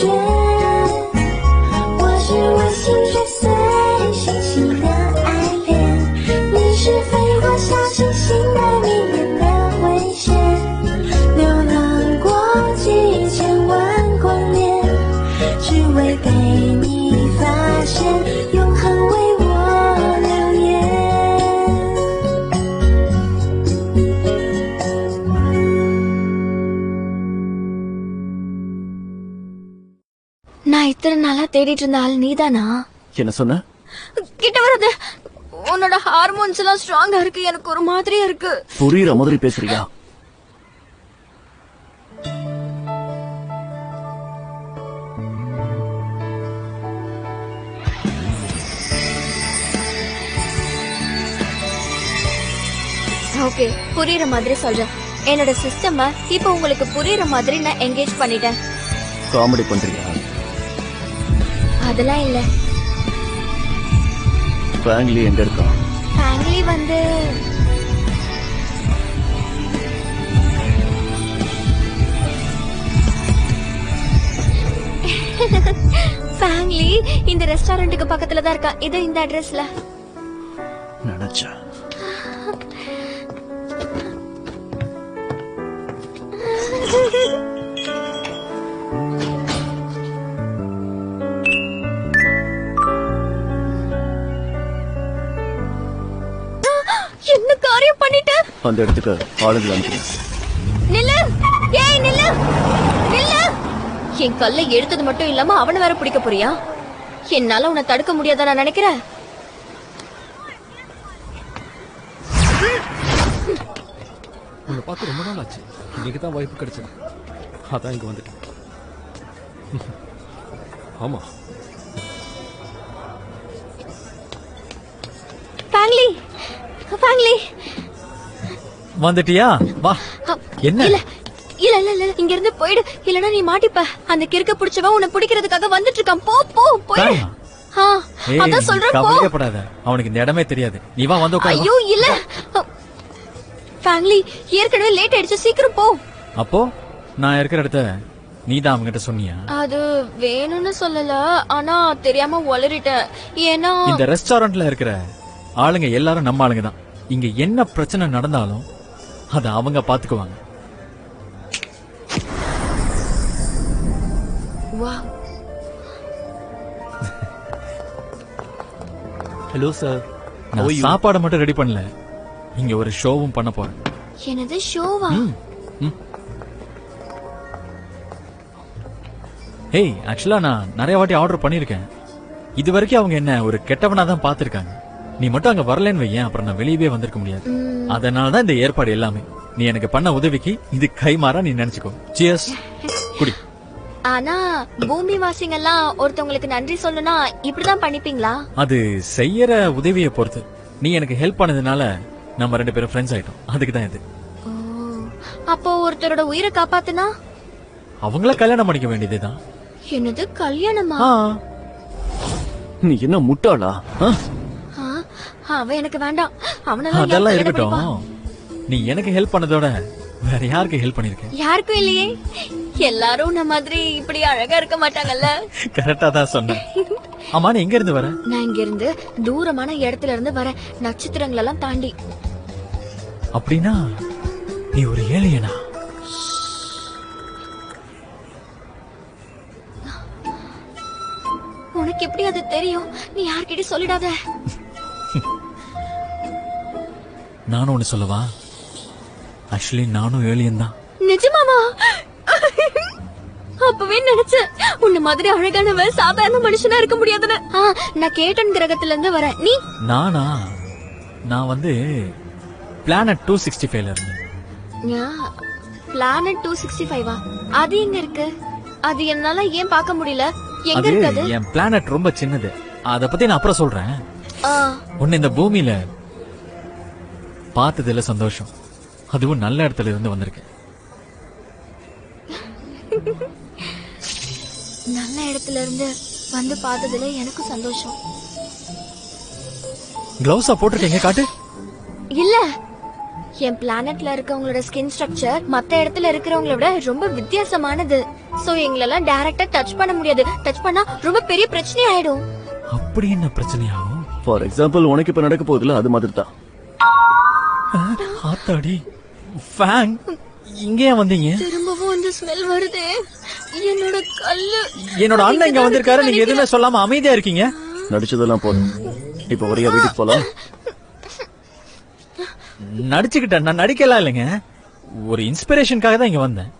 觉，我是我心血碎星星的爱恋，你是飞过小星星的迷人的危险，流浪过几千万光年，只为被你发现，永恒为我留言。நான் இத்தனை நாளா தேடிட்டு இருந்த ஆள் நீதானா? என்ன சொன்ன? கிட்ட வராது. உன்னோட ஹார்மோன்ஸ் எல்லாம் ஸ்ட்ராங்கா இருக்கு, எனக்கு ஒரு மாதிரியா இருக்கு. புரியுற மாதிரி பேசுறியா? ஓகே, புரியுற மாதிரி சொல்றேன். என்னோட சிஸ்டம் இப்ப உங்களுக்கு புரியுற மாதிரி நான் என்கேஜ் பண்ணிட்டேன். காமெடி பண்றியா? அதெல்லாம் இல்ல. ஃபேமிலி எங்க இருக்கா? ஃபேமிலி வந்து ஃபேமிலி இந்த ரெஸ்டாரண்ட்டுக்கு பக்கத்துல தான் இருக்கா. இது இந்த அட்ரஸ்ல. நினைச்சேன். என்ன காரியம் பண்ணிட்ட? அந்த இடத்துக்கு ஆளுங்க அனுப்புறேன். நில்லு! ஏய் நில்லு! நில்லு! என் கல்லை எடுத்தது மட்டும் இல்லாம அவனை வேற பிடிக்க போறியா? என்னால உன்னை தடுக்க முடியாத நான் நினைக்கிறேன். உன்னை பார்த்து ரொம்ப நாள் ஆச்சு. இன்னைக்கு தான் வாய்ப்பு கிடைச்சது. அதான் இங்க வந்துட்டேன். ஆமா. ஃபேமிலி ஃபேமிலி வந்துட்டியா? வா. என்ன? இல்ல இல்ல இல்ல இல்ல, இங்க இருந்து போயிடு, இல்லனா நீ மாட்டிப்ப. அந்த கிறுக்க புடிச்சவன் உன்னை பிடிக்கிறதுக்காக வந்துட்டு இருக்கான். போ போ போயிடு. அதான் சொல்றேன், போ. கவலைப்படாத, அவனுக்கு இந்த இடமே தெரியாது. நீ வா, வந்து உட்காரு. ஐயோ இல்ல ஃபேமிலி, ஏற்கனவே லேட் ஆயிடுச்சு, சீக்கிரம் போ. அப்போ நான் இருக்கிற இடத்த நீ தான் அவங்கிட்ட சொன்னியா? அது வேணும்னு சொல்லல, ஆனா தெரியாம உளறிட்டேன். ஏன்னா இந்த ரெஸ்டாரண்ட்ல இருக்கிற ஆளுங்க எல்லாரும் நம்ம ஆளுங்க தான். இங்க என்ன பிரச்சனை நடந்தாலும் அத அவங்க பாத்துக்குவாங்க. Hello sir. நான் சாப்பாடு மட்டும் ரெடி பண்ணல, இங்க ஒரு ஷோவும் பண்ண போறேன். என்னது ஷோவா? ஏய், ஆக்சுவலா நான் நிறைய வாட்டி ஆர்டர் பண்ணிருக்கேன். இது வரைக்கும் அவங்க என்ன ஒரு கெட்டவனா தான் பாத்துருக்காங்க. நீ மட்டும் அங்க வரலன்னு வையேன், அப்புறம் நான் வெளியவே வந்திருக்க முடியாது. அதனாலதான் இந்த ஏற்பாடு எல்லாமே. நீ எனக்கு பண்ண உதவிக்கு இது கைமாறா நீ நினைச்சுக்கோ. சியர்ஸ். குடி. ஆனா பூமி வாசிங்க எல்லாம் ஒருத்தவங்களுக்கு நன்றி சொல்லணும்னா இப்படிதான் பண்ணிப்பீங்களா? அது செய்யற உதவியை பொறுத்து. நீ எனக்கு ஹெல்ப் பண்ணதுனால நம்ம 2 பேரும் ஃப்ரெண்ட்ஸ் ஆயிட்டோம். அதுக்கு தான் இது. அப்போ ஒருத்தரோட உயிரை காப்பாத்துனா அவங்கள கல்யாணம் பண்ணிக்க வேண்டியதுதான். என்னது கல்யாணமா? நீ என்ன முட்டாளா? அவன் எனக்கு வேண்டாம். அதெல்லாம் இருக்கட்டும். நீ எனக்கு ஹெல்ப் பண்ணதோட வேற யாருக்கு ஹெல்ப் பண்ணிருக்க? யாருக்கும் இல்லையே. எல்லாரும் நம்ம மாதிரி இப்படி அழகா இருக்க மாட்டாங்கல்ல. கரெக்டா தான் சொன்ன. ஆமா, நீ எங்க இருந்து வர? நான் இங்க இருந்து தூரமான இடத்துல இருந்து வரேன், நட்சத்திரங்கள் எல்லாம் தாண்டி. அப்படின்னா நீ ஒரு ஏலியனா? உனக்கு எப்படி அது தெரியும்? நீ யார்கிட்ட சொல்லிடாத. நானும் ஒண்ணு சொல்லவா? ஆக்சுவலி நானும் ஏலியன் தான். நிஜமாவா? அப்பவே நினைச்சேன் உன்ன மாதிரி அழகானவ சாதாரண மனுஷனா இருக்க முடியாதுன்னு. நான் கேட்டன் கிரகத்துல இருந்து வரேன். நீ? நானா? நான் வந்து பிளானட் 265ல இருந்தேன். பிளானட் 265வா? அது எங்க இருக்கு? அது என்னால ஏன் பார்க்க முடியல? எங்க இருக்கு அது? என் பிளானட் ரொம்ப சின்னது, அத பத்தி நான் அப்புறம் சொல்றேன். உன்னை இந்த பூமியில பார்த்ததுல சந்தோஷம். அதுவும் நல்ல இடத்துல இருந்து வந்திருக்கேன். நல்ல இடத்துல இருந்து வந்து பார்த்ததுல எனக்கு சந்தோஷம். கிளவுஸா போட்டிருக்கீங்க, காட்டு. இல்ல, என் பிளானட்ல இருக்கவங்களோட ஸ்கின் ஸ்ட்ரக்சர் மத்த இடத்துல இருக்கிறவங்கள விட ரொம்ப வித்தியாசமானது. சோ எங்களெல்லாம் டைரக்டா டச் பண்ண முடியாது. டச் பண்ணா ரொம்ப பெரிய பிரச்சனை ஆயிடும். அப்படி என்ன பிரச்சனையாகும்? ஃபார் எக்ஸாம்பிள் உனக்கு இப்ப நடக்க போகுதுல அது மாதிரி தான். ஆத்தாடி ஃபேங், இங்கே வந்தீங்க? திரும்பவும் இந்த ஸ்மெல் வருதே. என்னோட கல்லு. என்னோட அண்ணன் இங்க வந்திருக்காரு, நீங்க எதுவுமே சொல்லாம அமைதியா இருக்கீங்க. நடிச்சதெல்லாம் போதும், இப்ப வரையா வீட்டுக்கு போலாம். நடிச்சுக்கிட்டேன், நான் நடிக்கலாம் இல்லைங்க. ஒரு இன்ஸ்பிரேஷனுக்காக தான் இங்க வந்தேன்.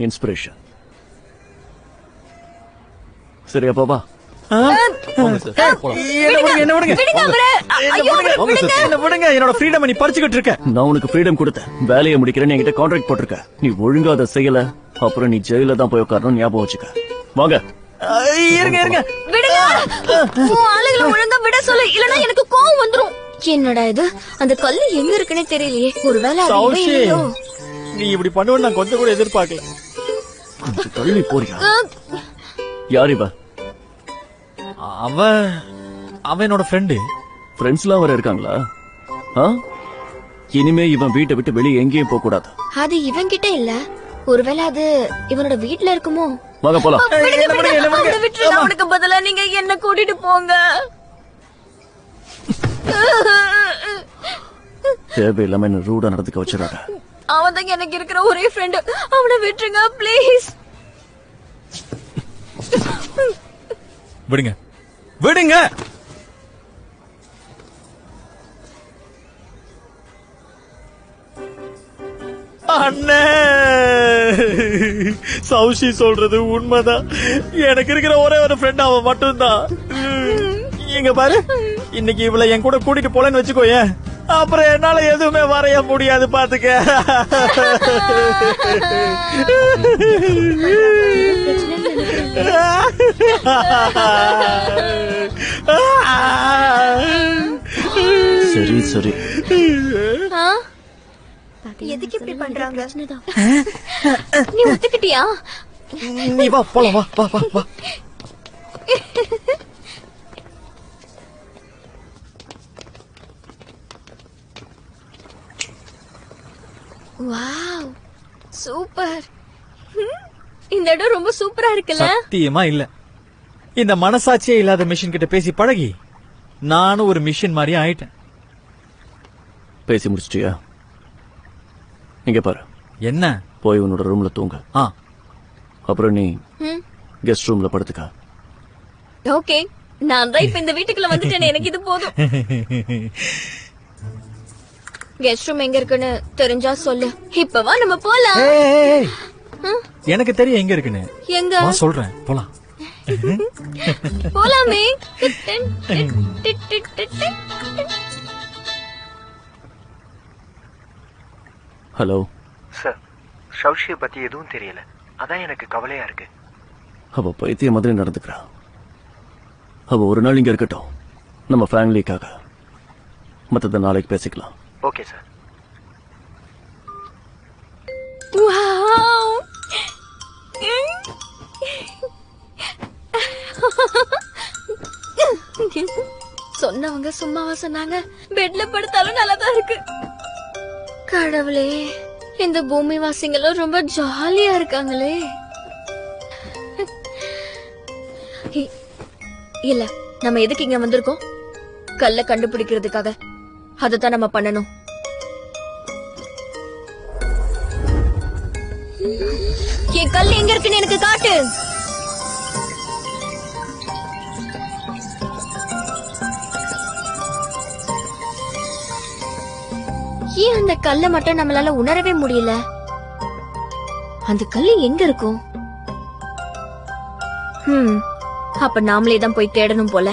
இன்ஸ்பிரேஷன் சரியா பாபா? என்ன விடுங்க. என்னோட ஃப்ரீடம் நீ பறிச்சுக்கிட்டு இருக்க. நான் உனக்கு ஃப்ரீடம் கொடுத்தேன், வேலையை முடிக்கிறேன்னு என்கிட்ட கான்ட்ராக்ட் போட்டிருக்க. நீ ஒழுங்கா அதை செய்யல, அப்புறம் நீ ஜெயில தான் போய் உட்காரணும், ஞாபகம் வச்சுக்க. வாங்க. இருங்க இருங்க, விடுங்க. உன் ஆளுகளை ஒழுங்கா விட சொல்லு, இல்லனா எனக்கு கோவம் வந்துரும். என்னடா இது, அந்த கல்லு எங்க இருக்குன்னே தெரியலையே. ஒருவேளை அது இங்கே இல்லையோ? நீ இப்படி பண்ணுவேன்னு நான் கொஞ்சம் கூட எதிர்பார்க்கல. கொஞ்சம் தள்ளி போறியா? யார் இவ? அவன் என்னோட ஃப்ரெண்டு. ஃப்ரெண்ட்ஸ்லாம் வர இருக்காங்களா? இனிமே இவன் வீட்டை விட்டு வெளியே எங்கேயும் போக கூடாது. அது இவன் கிட்ட இல்ல, ஒருவேளை அது இவனோட வீட்ல இருக்குமோ? வாங்க போலாம். அவனை விட்டுருங்க, அவனுக்கு பதிலா நீங்க என்ன கூட்டிட்டு போங்க. தேவையில்லாம என்ன ரூடா நடந்துக்க வச்சிடாத. அவன் தான் எனக்கு இருக்கிற ஒரே ஃப்ரெண்டு, அவனை விட்டுருங்க ப்ளீஸ். விடுங்க விடுங்க. அண்ணே, சௌஷி சொல்றது உண்மைதான். எனக்கு இருக்கிற ஒரே ஒரு ஃப்ரெண்ட் அவன் மட்டும்தான். இங்க பாரு, இன்னைக்கு இவளை என் கூட கூட்டிட்டு போலன்னு வச்சுக்கோயே, அப்புறம் என்னால எதுவுமே வரைய முடியாது, பாத்துக்க. சரி சரி, எதுக்கு இப்படி பண்றாங்க? நீ ஒத்துக்கிட்டியா? நீ வா போலாம், வா வா வா வா. Wow, super. இந்த இடம் ரொம்ப சூப்பரா இருக்குல்ல? சத்தியமா இல்ல. இந்த மனசாட்சியே இல்லாத மிஷின் கிட்ட பேசி பழகி நானும் ஒரு மிஷின் மாதிரி ஆயிட்டேன். பேசி முடிச்சிட்டியா? இங்க பாரு. என்ன? போய் உன்னோட ரூம்ல தூங்க. அப்புறம் நீ கெஸ்ட் ரூம்ல படுத்துக்க. ஓகே, நான் தான் இப்ப இந்த வீட்டுக்குள்ள வந்துட்டேன், எனக்கு இது போதும். கெஸ்ட் ரூம் எங்க இருக்குன்னு தெரிஞ்சா சொல்லு. இப்பவா நம்ம போலாம். எனக்கு தெரியும் எங்க இருக்குன்னு. எங்க? நான் சொல்றேன், போலாம். போலாமே. ஹலோ சார், ஷௌஷியை பத்தி எதுவும் தெரியல, அதான் எனக்கு கவலையா இருக்கு. அவ பைத்திய மாதிரி நடந்துக்கிறா. அவ ஒரு நாள் இங்க இருக்கட்டும், நம்ம ஃபேமிலிக்காக. மத்தத நாளைக்கு பேசிக்கலாம். Okay sir. வாவ், சொன்னவங்க சும்மாவா சொன்னாங்க? பெட்ல படுத்தாலும் நல்லாதான் இருக்கு. கடவுளே, இந்த பூமி வாசிங்களும் ரொம்ப ஜாலியா இருக்காங்களே. இல்ல, நம்ம எதுக்கு இங்க வந்திருக்கோம்? கல்ல கண்டுபிடிக்கிறதுக்காக. அதத்தான் நம்ம பண்ணணும். என் கல் எங்க இருக்குன்னு எனக்கு காட்டு. ஏன் அந்த கல்லை மட்டும் நம்மளால உணரவே முடியல? அந்த கல்லு எங்க இருக்கும்? அப்ப நாமளே தான் போய் தேடணும் போல.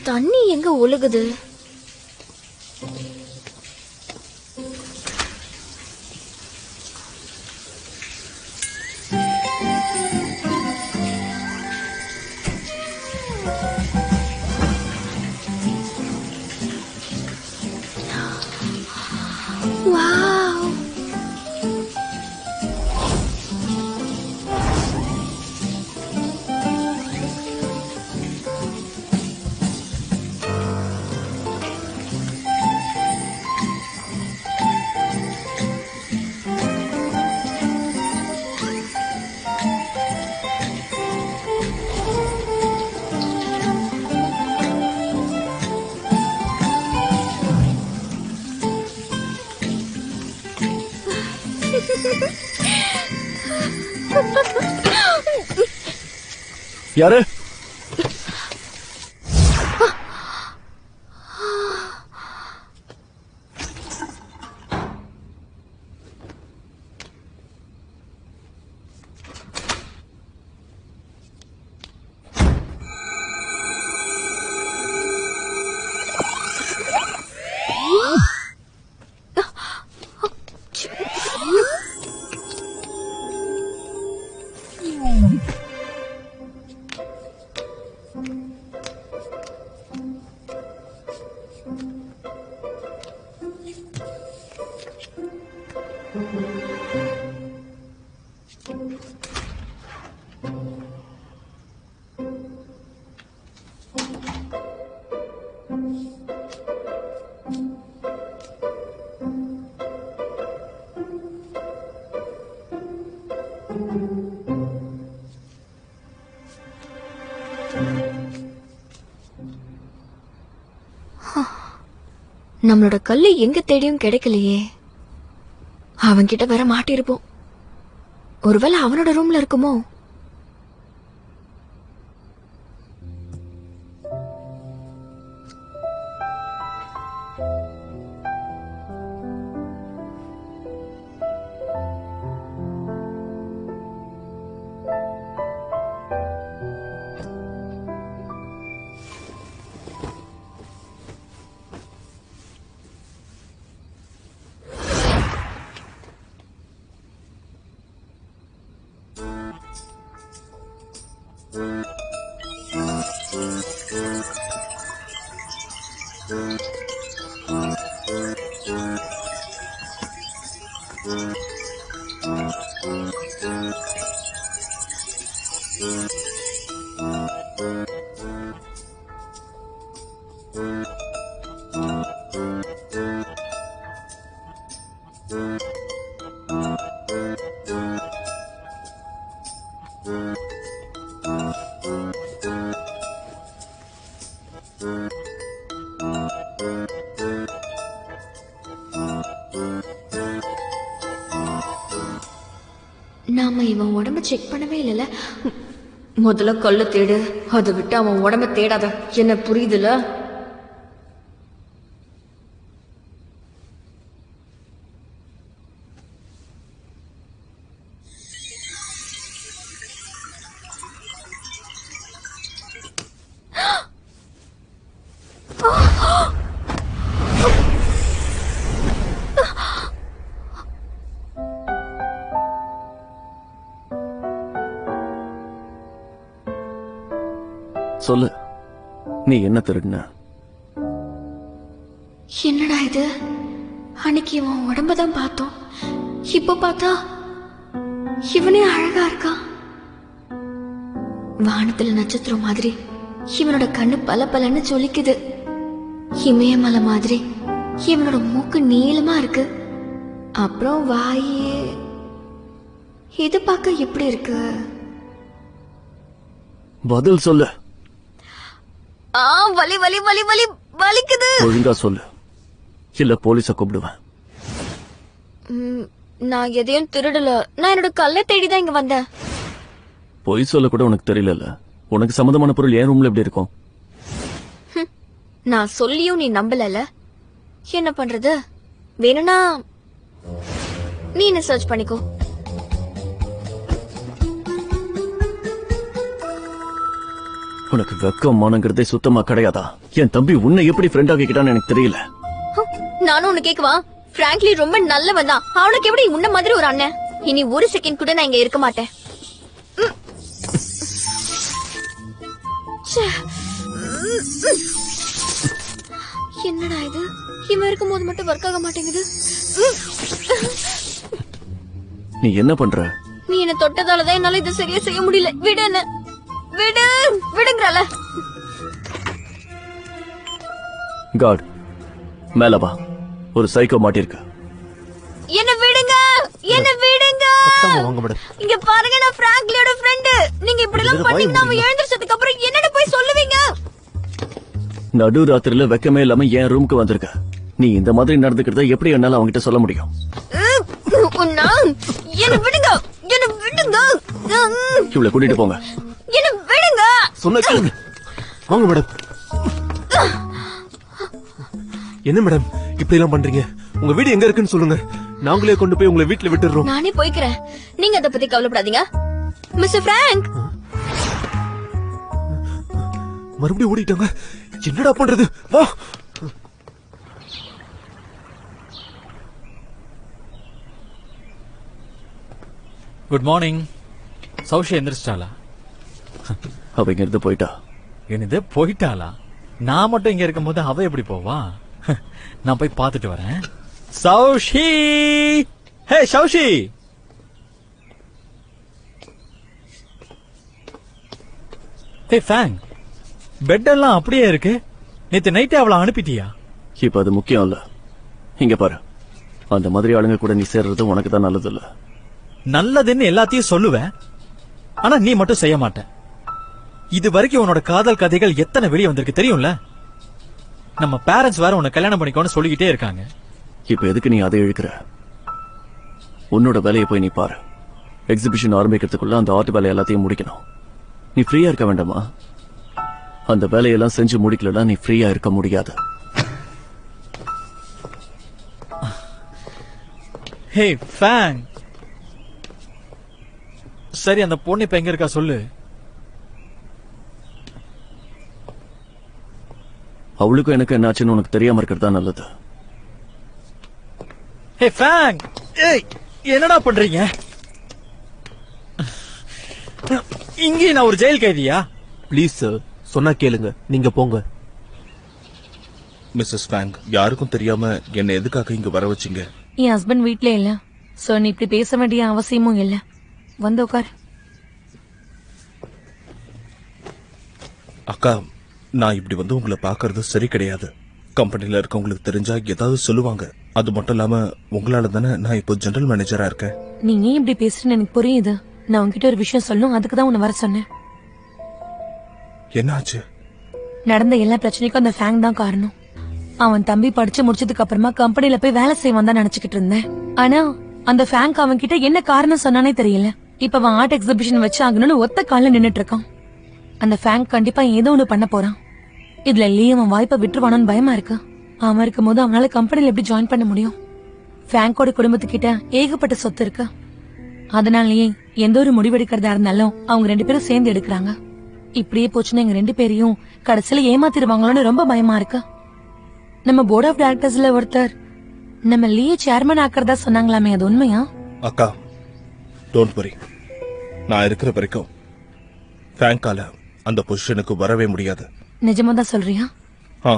தண்ணி எங்க ஒழுகுது? யாரு? நம்மளோட கல்லு எங்க தேடியும் கிடைக்கலையே. அவன்கிட்ட வேற மாட்டிருப்போம். ஒருவேளை அவனோட ரூம்ல இருக்குமோ? நாம இவன் உடம்ப செக் பண்ணவே இல்லைல்ல. முதல்ல கல்ல தேடு, அதை விட்டு அவன் உடம்ப தேடாத. என்ன புரியுதுல? சொல்லு, நீ என்ன திருடின? என்னடா இது? அன்னைக்கு இவன் உடம்பதான் பார்த்தோம், இப்ப பார்த்தா இவனே அழகா இருக்கான். வானத்துல நட்சத்திரம் மாதிரி இவனோட கண்ணு பல பலன்னு ஜொலிக்குது. இமயமலை மாதிரி இவனோட மூக்கு நீளமா இருக்கு. அப்புறம் வாயே இது பார்க்க எப்படி இருக்கு? பதில் சொல்லு. வலி வலி வலி வலி வலிக்குது. ஒழுங்கா சொல்லு, இல்ல போலீஸ கூப்பிடுவேன். நான் எதையும் திருடல. நான் என்னோட கல்லை தேடிதான் இங்க வந்தேன். பொய் சொல்ல கூட உனக்கு தெரியல. உனக்கு சம்பந்தமான பொருள் என் ரூம்ல எப்படி இருக்கும்? நான் சொல்லியும் நீ நம்பல. என்ன பண்றது? வேணும்னா நீ என்ன சர்ச் பண்ணிக்கோ. உனக்கு வெக்கம் மானங்கிறதே சுத்தமா கிடையாதா? என் தம்பி உன்னை எப்படி ஃப்ரெண்ட் ஆகிக்கிட்டான்னு எனக்கு தெரியல. நானும் உன்னை கேக்குவா? பிராங்க்லி ரொம்ப நல்லவன் தான். அவனுக்கு எப்படி உன்ன மாதிரி ஒரு அண்ணன்? இனி ஒரு செகண்ட் கூட நான் இங்க இருக்க மாட்டேன். என்னடா இது? இவன் இருக்கும் போது மட்டும் ஒர்க் ஆக மாட்டேங்குது. நீ என்ன பண்ற? நீ என்ன தொட்டதாலதான் என்னால இதை சரியா செய்ய முடியல. விடு என்ன, விடு, விடுங்கறல. காட், மேல வா. ஒரு சைக்கோ மாட்டிருக்கு. என்ன விடுங்க, என்ன விடுங்க. இங்க பாருங்க, நான் பிராங்க்லியோட ஃப்ரெண்ட். நீங்க இப்படி எல்லாம் பண்ணீங்கன்னா அவன் எழுந்திருச்சதுக்கு அப்புறம் என்னன்னு போய் சொல்லுவீங்க? நடு ராத்திரில வெக்கமே இல்லாம என் ரூமுக்கு வந்திருக்க. நீ இந்த மாதிரி நடந்துக்கிறத எப்படி என்னால அவங்கிட்ட சொல்ல முடியும்? என்ன விடுங்க, என்ன இவளை கூட்டிட்டு போங்க. என்ன விடுங்க. சொன்ன கேளுங்க. வாங்க மேடம். என்ன மேடம் இப்படி எல்லாம் பண்றீங்க? உங்க வீடு எங்க இருக்குன்னு சொல்லுங்க, நாங்களே கொண்டு போய் உங்களை வீட்டுல விட்டுறோம். நானே போய்க்கிறேன், நீங்க அதை பத்தி கவலைப்படாதீங்க. Mister Frank. மறுபடியும் ஓடிட்டாங்க, என்னடா பண்றது? வா. Good morning. சௌஷி எந்திரிச்சிட்டாளா? அவ இங்க இருந்து போயிட்டா. என்னது போயிட்டாளா? நான் மட்டும் இங்க இருக்கும் போது அவ எப்படி போவா? நான் போய் பார்த்துட்டு வரேன். சௌஷி, ஹே சௌஷி. ஹே ஃபேங், பெட் எல்லாம் அப்படியே இருக்கு. நேத்து நைட்டே அவளை அனுப்பிட்டியா? இப்ப அது முக்கியம் இல்ல. இங்க பாரு, அந்த மாதிரி ஆளுங்க கூட நீ சேர்றது உனக்கு தான் நல்லது இல்ல. நல்லதுன்னு எல்லாத்தையும் சொல்லுவேன், ஆனா நீ மட்டும் செய்ய மாட்ட. இது வரைக்கும் உன்னோட காதல் கதைகள் எத்தனை வெளியே வந்திருக்கு தெரியும்ல? நம்ம பேரண்ட்ஸ் வேற உன்னை கல்யாணம் பண்ணிக்கோன்னு சொல்லிக்கிட்டே இருக்காங்க. இப்ப எதுக்கு நீ அதை இழுக்கிற? உன்னோட வேலையை போய் நீ பாரு. எக்ஸிபிஷன் ஆரம்பிக்கிறதுக்குள்ள அந்த ஆர்ட் வேலை எல்லாத்தையும் முடிக்கணும். நீ ஃப்ரீயா இருக்க வேண்டாமா? அந்த வேலையெல்லாம் செஞ்சு முடிக்கலன்னா நீ ஃப்ரீயா இருக்க முடியாது. ஹே ஃபேங், சரி அந்த பொண்ணு இப்ப எங்க இருக்கா சொல்லு. அவளுக்கும் எனக்கு என்னாச்சுன்னு உனக்கு தெரியாம இருக்கிறதா நல்லது. ஹே ஃபேங், ஏய் என்னடா பண்றீங்க? இங்கே நான் ஒரு ஜெயில் கைதியா? ப்ளீஸ் சார், சொன்னா கேளுங்க, நீங்க போங்க. மிஸ்ஸஸ் ஃபேங், யாருக்கும் தெரியாம என்ன எதுக்காக இங்க வர வச்சீங்க? என் ஹஸ்பண்ட் வீட்ல இல்ல, சோ நீ இப்படி பேச வேண்டிய அவசியமும் இல்ல. வந்து உட்கார். அக்கா, நான் இப்படி வந்து உங்களை பாக்குறது சரி கிடையாது. கம்பெனில இருக்கவங்களுக்கு தெரிஞ்சா ஏதாவது சொல்லுவாங்க. அது மட்டும் இல்லாம உங்களால தானே நான் இப்போ ஜெனரல் மேனேஜரா இருக்கேன். நீ ஏன் இப்படி பேசுறேன்னு எனக்கு புரியுது. நான் உன்கிட்ட ஒரு விஷயம் சொல்லணும், அதுக்கு தான் உன்னை வர சொன்னேன். என்னாச்சு? நடந்த எல்லா பிரச்சனைக்கும் அந்த ஃபேங் தான் காரணம். அவன் தம்பி படிச்சு முடிச்சதுக்கு அப்புறமா கம்பெனில போய் வேலை செய்வான் தான் நினைச்சுக்கிட்டு இருந்தேன். ஆனா அந்த ஃபேங்க் அவன் கிட்ட என்ன காரணம் சொன்னானே தெரியல. இப்ப அவன் ஆர்ட் எக்ஸிபிஷன் வச்சு ஆகணும்னு ஒத்த கால நின்னுட்டு இருக்கான். அந்த ஃபேங்க் கண்டிப்பா ஏதோ ஒண்ணு பண்ண போறான். இதுல லீ அவன் வாய்ப்பை விட்டுருவானோன்னு பயமா இருக்கு. அவன் இருக்கும் போது அவனால கம்பெனில எப்படி ஜாயின் பண்ண முடியும்? ஃபேங்கோட குடும்பத்துக்கிட்ட ஏகப்பட்ட சொத்து இருக்கு. அதனாலயே எந்த ஒரு முடிவெடுக்கிறதா இருந்தாலும் அவங்க 2 பேரும் சேர்ந்து எடுக்கிறாங்க. இப்படியே போச்சுன்னா எங்க 2 பேரையும் கடைசியில ஏமாத்திருவாங்களோன்னு ரொம்ப பயமா இருக்கு. நம்ம போர்ட் ஆஃப் டைரக்டர்ஸ்ல ஒருத்தர் நம்ம லீ சேர்மன் ஆக்கிறதா சொன்னாங்களாமே, அது உண்மையா? அக்கா, டோன்ட் வரி. நான் இருக்கிற வரைக்கும் ஃபேங்கால அந்த பொசிஷனுக்கு வரவே முடியாது. நிஜமா தான் சொல்றியா? ஆ.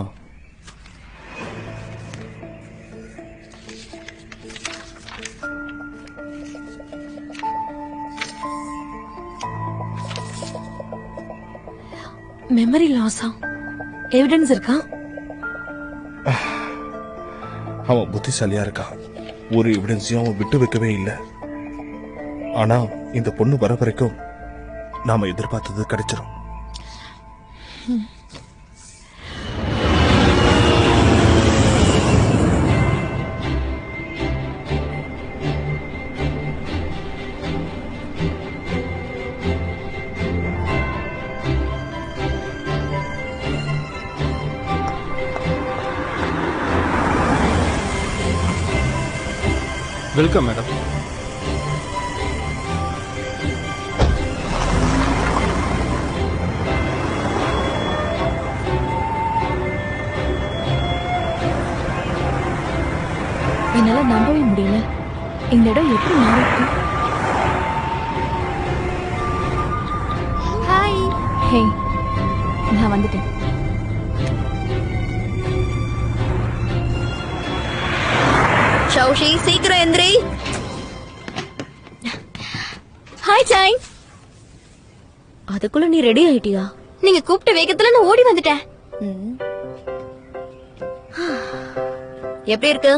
மெமரி லாஸா? எவிடன்ஸ் இருக்கா? அவன் புத்திசாலியா இருக்கான். ஒரு எவிடன்ஸையும் அவன் விட்டு வைக்கவே இல்லை. ஆனா இந்த பொண்ணு வர வரைக்கும் நாம எதிர்பார்த்தது கிடைச்சிரும். Welcome madam. என்னால நம்பவே முடியல. இந்த இடம் எப்படி மாறிருக்கு? ஹாய். ஹே, நான் வந்துட்டேன். சௌஷி சீக்கிரம் எந்திரி. Hi Joy. அதுக்குள்ள நீ ரெடி ஆயிட்டியா? நீங்க கூப்பிட்ட வேகத்துல நான் ஓடி வந்துட்டேன். எப்படி இருக்கு?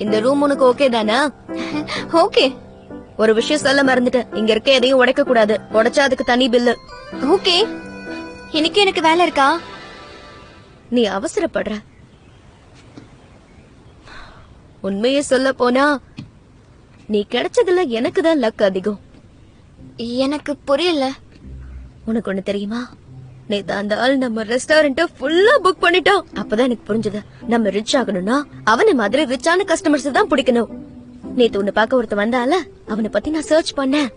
இந்த ரூம் உனக்கு ஓகே தானா? ஓகே. ஒரு விஷயம் சொல்ல மறந்துட்டேன். இங்க இருக்க எதையும் உடைக்க கூடாது. உடைச்சா அதுக்கு தனி பில்லு. ஓகே. இன்னைக்கு எனக்கு வேலை இருக்கா? நீ அவசரப்படுற. உண்மையை சொல்ல போனா நீ கிடைச்சதுல எனக்கு தான் லக் அதிகம். எனக்கு புரியல. உனக்கு ஒண்ணு தெரியுமா, நேத்து அந்த ஆள் நம்ம ரெஸ்டாரண்ட ஃபுல்லா புக் பண்ணிட்டான். அப்பதான் எனக்கு புரிஞ்சது, நம்ம ரிச் ஆகணும்னா அவனை மாதிரி ரிச்சான கஸ்டமர்ஸ் தான் பிடிக்கணும். நேத்து உன்னை பார்க்க ஒருத்தன் வந்தால, அவனை பத்தி நான் சர்ச் பண்ணேன்.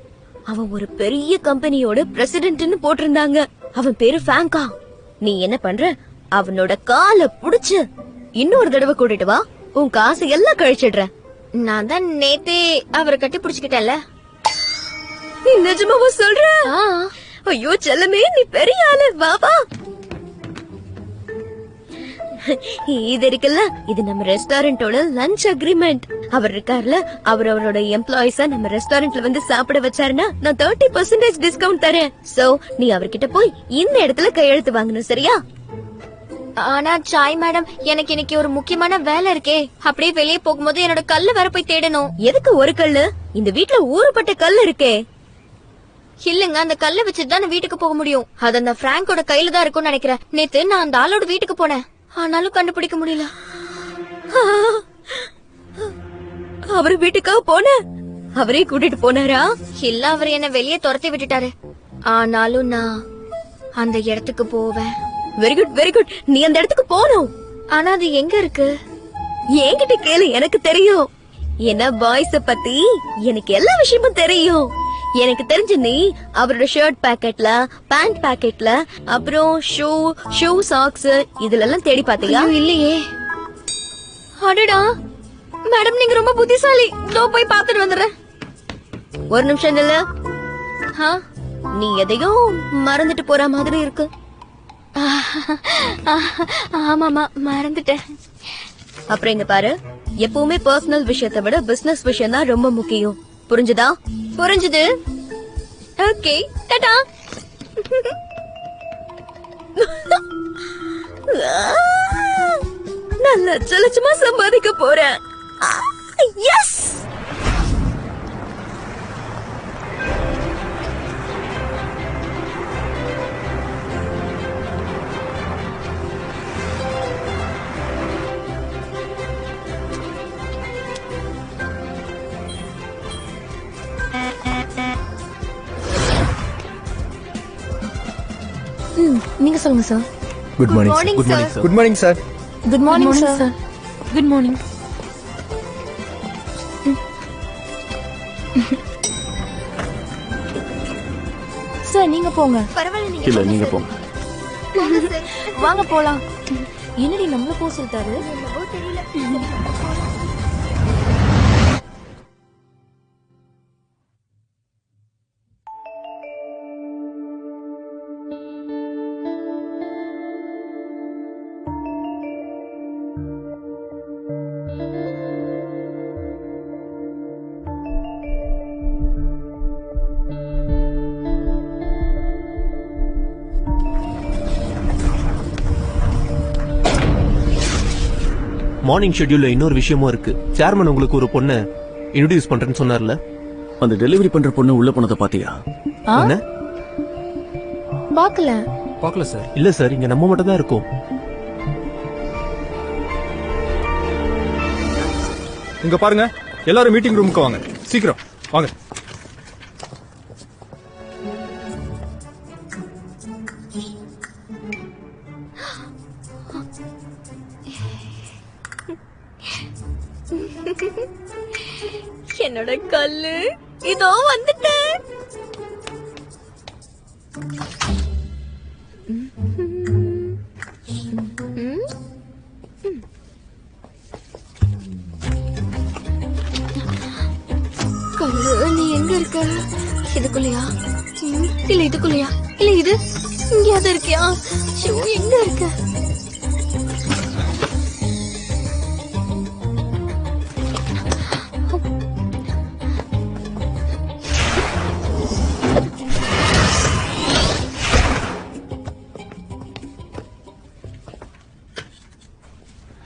அவன் ஒரு பெரிய கம்பெனியோட பிரசிடென்ட்னு போட்டிருந்தாங்க. அவன் பேரு ஃபேங்கா. நீ என்ன பண்ற, அவனோட காலை புடிச்சு இன்னொரு தடவை கூட்டிட்டு வா, உன் காசு எல்லாம் கழிச்சிடுறேன். நான் தான் நேத்தே அவரை கட்டி பிடிச்சுக்கிட்டேன்ல. நீ நிஜமாவா சொல்ற? ஐயோ செல்லமே, நீ பெரிய ஆளு, வா வா. இது இருக்குல்ல, இது நம்ம ரெஸ்டாரண்டோட லஞ்ச் அக்ரிமெண்ட். அவர் இருக்கார்ல, அவரோட எம்ப்ளாயிஸா நம்ம ரெஸ்டாரண்ட்ல வந்து சாப்பிட வச்சாருன்னா நான் 30% டிஸ்கவுண்ட் தரேன். சோ நீ அவர்கிட்ட போய் இந்த இடத்துல கையெழுத்து வாங்கணும், சரியா? ஆனா சாய் மேடம், எனக்கு இன்னைக்கு ஒரு முக்கியமான வேலை இருக்கே. அப்படியே வெளியே போகும்போது என்னோட கல்லு வேற போய் தேடணும். எதுக்கு ஒரு கல்லு? இந்த வீட்ல ஊறுபட்ட கல்லு இருக்கே. இல்லங்க, அந்த கல்லை வச்சுட்டு தான் வீட்டுக்கு போக முடியும். அது அந்த பிராங்கோட கையில தான் இருக்கும்னு நினைக்கிறேன். நேத்து நான் அந்த ஆளோட வீட்டுக்கு போனேன், ஆனாலும் கண்டுபிடிக்க முடியல. அவரு வீட்டுக்கா போன? அவரே கூட்டிட்டு போனாரா? இல்ல, அவர் என்ன வெளியே துரத்தி விட்டுட்டாரு. ஆனாலும் நான் அந்த இடத்துக்கு போவேன். வெரி குட் வெரி குட், நீ அந்த இடத்துக்கு போகணும். ஆனா அது எங்க இருக்கு? என்கிட்ட கேளு, எனக்கு தெரியும். என்ன பாய்ஸ பத்தி எனக்கு எல்லா விஷயமும் தெரியும். எனக்கு தெரிஞ்ச நீ அவரோட ஷர்ட் பாக்கெட்ல, பேண்ட் பாக்கெட்ல, அப்புறம் ஷூ சாக்ஸ் இதுல எல்லாம் தேடி பாத்தியா? இல்லையே. அடடா மேடம், நீங்க ரொம்ப புத்திசாலி. போய் பாத்துட்டு வந்துடுறேன். ஒரு நிமிஷம் இல்ல, நீ எதையும் மறந்துட்டு போற மாதிரி இருக்கு. ஆமாமா, மறந்துட்டேன். அப்புறம் இங்க பாரு, எப்பவுமே பர்சனல் விஷயத்தை விட பிசினஸ் விஷயம் தான் ரொம்ப முக்கியம். புரிஞ்சுதா? புரிஞ்சுது. ஓகே, டாடா. நான் லட்சமா சம்பாதிக்க போறேன். எஸ். நீங்க சொல்லுங்க sir. Good morning morning, good morning sir. Sir. Good morning sir. Good morning sir. Good morning. Sir நீங்க போங்க. பரவாயில்ல, இல்ல நீங்க போங்க. வாங்க போலாம். என்னடி நம்மள போக சொல்லிட்டாரு? தெரியல. மார்னிங் ஷெட்யூல்ல இன்னொரு விஷயமும் இருக்கு. சேர்மன் உங்களுக்கு ஒரு பொண்ணை இன்ட்ரோடியூஸ் பண்றேன்னு சொன்னார்ல, அந்த டெலிவரி பண்ற பொண்ணு உள்ள போனதை பாத்தியா? என்ன? பார்க்கல சார். இல்ல சார், இங்க நம்ம மட்டும் தான் இருக்கோம். இங்க பாருங்க, எல்லாரும் மீட்டிங் ரூமுக்கு வாங்க, சீக்கிரம் வாங்க. என்னோட கல்லு இதோ வந்துட்டேன். கல்லு, நீ எங்க இருக்க? இதுக்குள்ளயா? இல்ல இதுக்குள்ளயா? இல்ல இது இங்கயாவது இருக்கியா? எங்க இருக்க?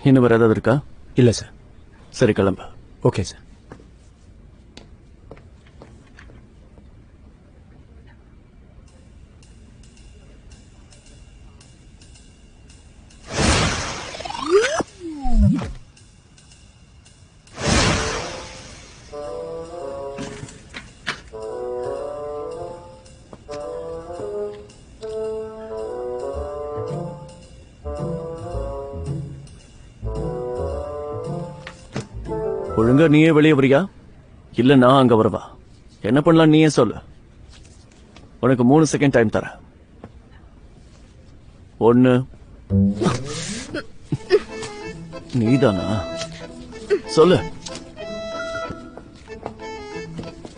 இன்னும் வேற ஏதாவது இருக்கா? இல்ல சார். சரி, கிளம்பு. Okay sir. ஒழுங்கா நீயே வெளியே வரியா இல்ல நான் அங்க வரவா? என்ன பண்ணலாம் நீயே சொல்லு. உனக்கு 3 செகண்ட் டைம் தரேன். 1. நீதானா? சொல்லு.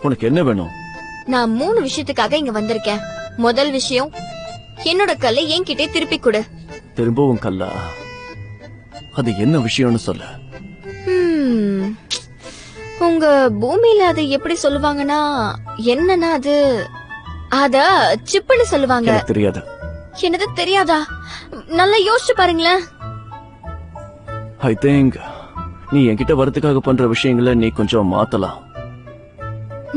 உனக்கு என்ன வேணும்? நான் 3 விஷயத்துக்காக இங்க வந்திருக்கேன். முதல் விஷயம், என்னோட கல்லை என்கிட்டே திருப்பி கொடு. திரும்பவும் கல்லா? அது என்ன விஷயம்னு சொல்லு. உங்க பூமியில அது எப்படி சொல்லுவாங்கன்னா, என்னன்னா அது அத சிப்புன்னு சொல்லுவாங்க. எனக்கு தெரியாது. என்னது தெரியாதா? நல்லா யோசிச்சு பாருங்களேன். ஐ திங்க் நீ என்கிட்ட வரதுக்காக பண்ற விஷயங்களை நீ கொஞ்சம் மாத்தலாம்.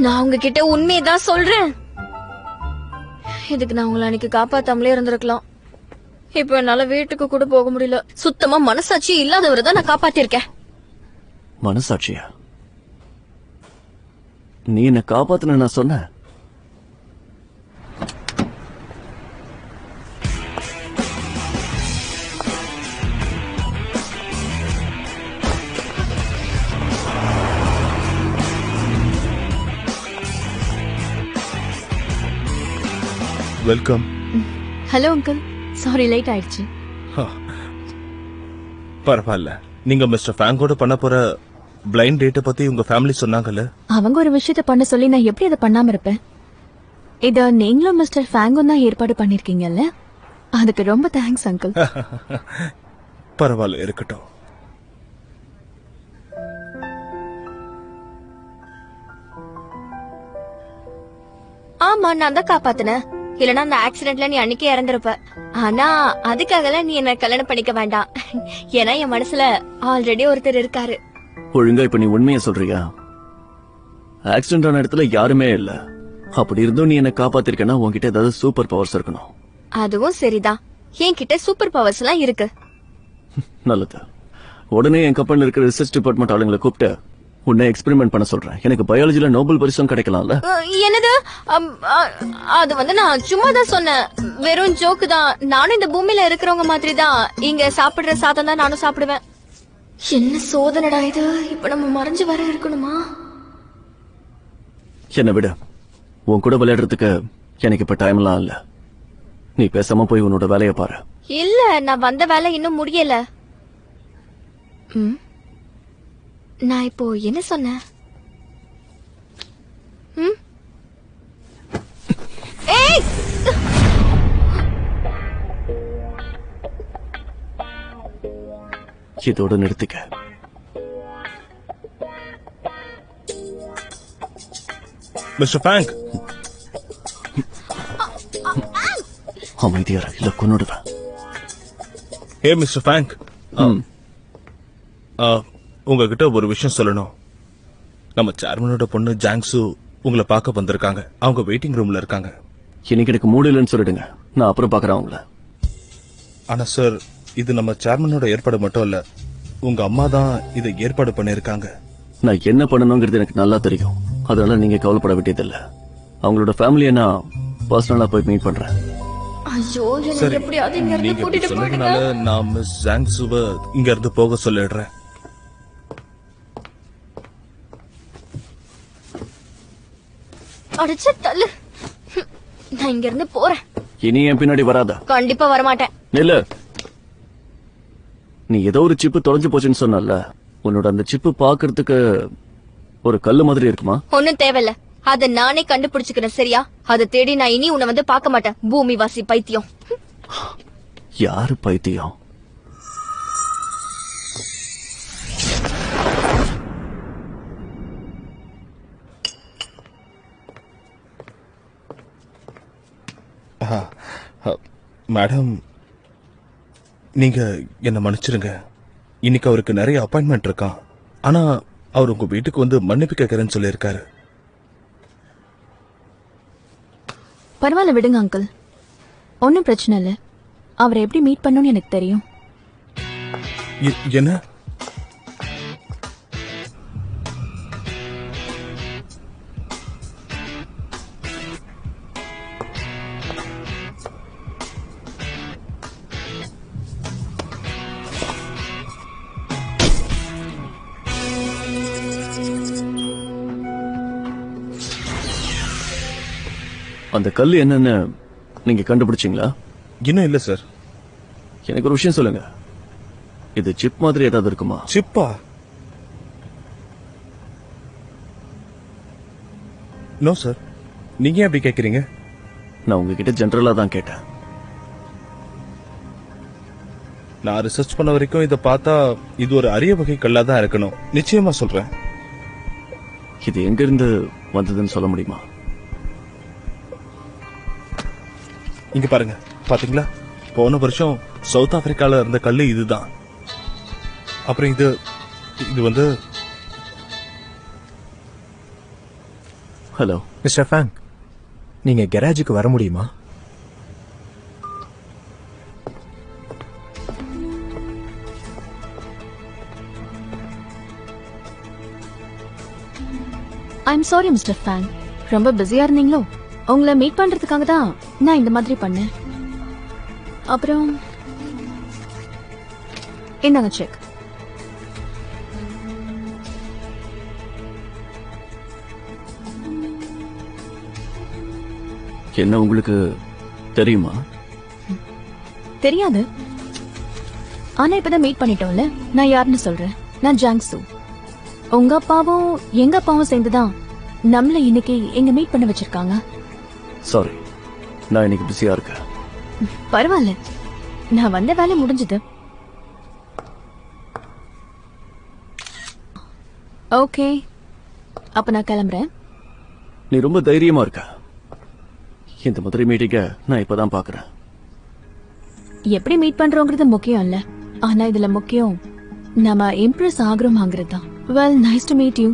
நான் உங்ககிட்ட உண்மையதான் சொல்றேன். இதுக்கு நான் உங்களை அன்னைக்கு காப்பாத்தாமலே இருந்திருக்கலாம். இப்ப என்னால வீட்டுக்கு கூட போக முடியல. சுத்தமா மனசாட்சி இல்லாதவரை தான் நான் காப்பாத்திருக்கேன். மனசாட்சியா? நீ என்ன காப்பாத்துன நான் சொன்ன? Welcome. Hello uncle, sorry late ஆயிடுச்சு. பரவாயில்ல. நீங்க மிஸ்டர் ஃபேங்கோட பண்ண போற பிளைண்ட் டேட்டை பத்தி உங்க ஃபேமிலி சொன்னாங்கல்ல? அவங்க ஒரு விஷயத்த பண்ண சொல்லி நான் எப்படி அதை பண்ணாம இருப்பேன்? இத நீங்களும் மிஸ்டர் ஃபேங்கும் தான் ஏற்பாடு பண்ணிருக்கீங்கல்ல, அதுக்கு ரொம்ப தேங்க்ஸ் அங்கிள். பரவாயில்ல, இருக்கட்டும். ஆமா, நான் தான் காப்பாத்தினேன். இல்லனா அந்த ஆக்சிடென்ட்ல நீ அன்னைக்கே இறந்திருப்ப. ஆனா அதுக்காகலாம் நீ என்ன கல்யாணம் பண்ணிக்க வேண்டாம். ஏன்னா என் மனசுல ஆல்ரெடி ஒருத்தர் இருக்காரு. ஒழுங்கா இப்ப நீ உண்மையை சொல்றியா? ஆக்சிடென்ட் ஆன இடத்துல யாருமே இல்ல. அப்படி இருந்தும் நீ என்ன காப்பாத்திருக்கனா உன்கிட்ட ஏதாவது சூப்பர் பவர்ஸ் இருக்கணும். அதுவும் சரிதான். என்கிட்ட சூப்பர் பவர்ஸ் எல்லாம் இருக்கு. நல்லது. உடனே என் கம்பெனில இருக்கிற ரிசர்ச் டிபார்ட்மெண்ட் ஆளுங்களை கூப்பிட்டு உன்னை எக்ஸ்பெரிமெண்ட் பண்ண சொல்றேன். எனக்கு பயாலஜில நோபல் பரிசும் கிடைக்கலாம்ல? என்னது? அது நான் சும்மா தான் சொன்னேன். வெறும் ஜோக்கு தான். நானும் இந்த பூமியில இருக்கிறவங்க மாதிரி தான். இங்க சாப்பிடுற சாதம் தான் நானும் சாப்பிடுவேன். என்ன சோதனடா இது? இப்ப நம்ம மறைஞ்சு வர இருக்கணுமா? என்ன விட, உன் கூட விளையாடுறதுக்கு எனக்கு இப்ப டைம்லாம் இல்ல. நீ பேசாம போய் உன்னோட வேலையை பாரு. இல்ல, நான் வந்த வேலை இன்னும் முடியல. நான் இப்போ என்ன சொன்னேன்? ஏய், இதோட நிறுத்திக்க. மிஸ்டர் ஃபேங்க், அமைதியார இல்ல கொன்னுடுவேன். ஏ மிஸ்டர் ஃபேங்க், உங்ககிட்ட ஒரு விஷயம் சொல்லணும். நம்ம சேர்மனோட பொண்ணு ஜாங்சு உங்களை பார்க்க வந்திருக்காங்க. அவங்க வெயிட்டிங் ரூம்ல இருக்காங்க. இன்னைக்கு எனக்கு மூடு இல்லைன்னு சொல்லிடுங்க, நான் அப்புறம் பாக்குறேன் அவங்கள. ஆனா சார், இது நம்ம சேர்மனோட ஏற்பாடு மட்டும் இல்ல, உங்க அம்மா தான் இதை ஏற்பாடு பண்ணிருக்காங்க. நான் என்ன பண்ணணுங்கிறது எனக்கு நல்லா தெரியும். அதனால நீங்க கவலைப்பட வேண்டியதில்லை. அவங்களோட ஃபேமிலியை நான் பர்சனலா போய் மீட் பண்றேன். ஐயோ, என்ன எப்படியாவது இங்க இருந்து கூட்டிட்டு போயிடுங்க. நான் மிஸ் ஜாங்சுவை இங்க இருந்து போக சொல்லிடுறேன். அடிச்ச தள்ளு. நான் இங்க இருந்து போறேன். இனி என் பின்னாடி வராத. கண்டிப்பா வரமாட்டேன். இல்ல, நீ ஏதோ ஒரு சிப்பு தொலைஞ்சு போச்சுன்னு சொன்னல. உன்னோட அந்த சிப்பு பாக்குறதுக்கு ஒரு கல்லு மாதிரி இருக்குமா? ஒன்னும் தேவையில்ல, அத நானே கண்டுபிடிச்சுக்கிறேன். சரியா? அதை தேடி நான் இனி உன்னை வந்து பார்க்க மாட்டேன். பூமிவாசி பைத்தியம். யாரு பைத்தியம்? மேடம், நீங்க என்ன மன்னிச்சிருங்க. இன்னைக்கு அவருக்கு நிறைய அப்பாயின்மெண்ட் இருக்கான். ஆனா அவர் உங்க வீட்டுக்கு வந்து மன்னிப்பு கேட்கறேன்னு சொல்லியிருக்காரு. பரவாயில்ல, விடுங்க அங்கிள். ஒன்னும் பிரச்சனை இல்ல. அவரை எப்படி மீட் பண்ணணும்னு எனக்கு தெரியும். என்ன? அந்த கல் என்னன்னு நீங்க கண்டுபிடிச்சீங்களா? இன்னும் இல்ல சார். எனக்கு ஒரு விஷயம் சொல்லுங்க, இது சிப் மாதிரி ஏதாவது இருக்குமா? சிப்பா? No sir. நீங்க ஏன் அப்படி கேக்குறீங்க? நான் உங்ககிட்ட ஜெனரலா தான் கேட்டேன். நான் ரிசர்ச் பண்ண வரைக்கும் இதை பார்த்தா இது ஒரு அரிய வகை கல்லா தான் இருக்கணும். நிச்சயமா சொல்றேன். இது எங்க இருந்து வந்ததுன்னு சொல்ல முடியுமா? இங்க பாருங்க, பாத்தீங்களா? போன வருஷம் சவுத் ஆப்பிரிக்கால இருந்த கல்லு இதுதான். அப்புறம் இது வந்து ஹலோ மிஸ்டர் ஃபேங், நீங்க கெராஜுக்கு வர முடியுமா? ஐம் சாரி மிஸ்டர் ஃபேங், ரொம்ப பிஸியா இருந்தீங்களோ? உங்களை மீட் பண்றதுக்காக தான் நான் இந்த மாதிரி பண்ணேன். அப்புறம் என்னங்க செக். என்ன உங்களுக்கு தெரியுமா? தெரியாது, ஆனா இப்பதான் மீட் பண்ணிட்டோம்ல. நான் யாருன்னு சொல்றேன். நான் ஜாங்சு. உங்க அப்பாவும் எங்க அப்பாவும் சேர்ந்துதான் நம்மள இன்னைக்கு எங்க மீட் பண்ண வச்சிருக்காங்க. சாரி, நான் இன்னைக்கு பிஸியா இருக்கேன். பரவாயில்ல, நான் வந்த வேலை முடிஞ்சது. ஓகே, அப்ப நான் கிளம்புறேன். நீ ரொம்ப தைரியமா இருக்க. இந்த மாதிரி மீட்டிங்க நான் இப்பதான் பாக்குறேன். எப்படி மீட் பண்றோங்கிறது முக்கியம் இல்ல, ஆனா இதுல முக்கியம் நம்ம இம்ப்ரெஸ் ஆகுறோமாங்கிறது தான். Well, nice to meet you.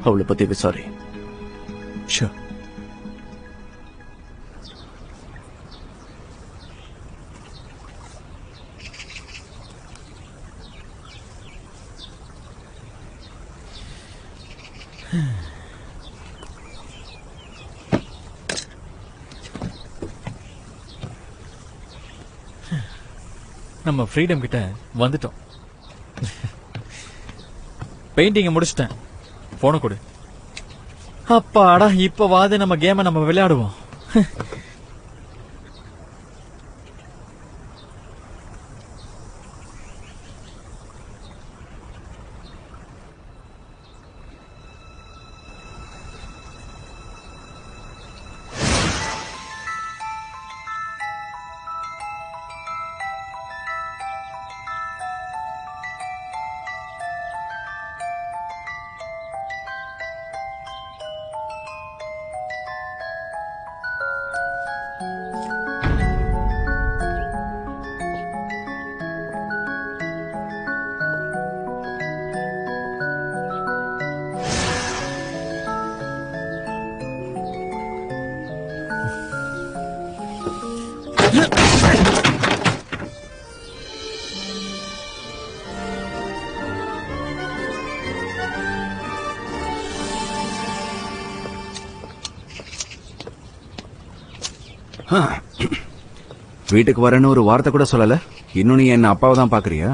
அவளை பத்தி விசாரி. ஷூர். நம்ம ஃப்ரீடம் கிட்ட வந்துட்டோம். பெயிண்டிங்க முடிச்சிட்டேன். போன கொடு. அப்பாடா, இப்பவாது நம்ம கேம நம்ம விளையாடுவோம். வீட்டுக்கு வரேன்னு ஒரு வார்த்தை கூட சொல்லல. இன்னும் நீ என்ன அப்பாவை தான் பாக்குறியா?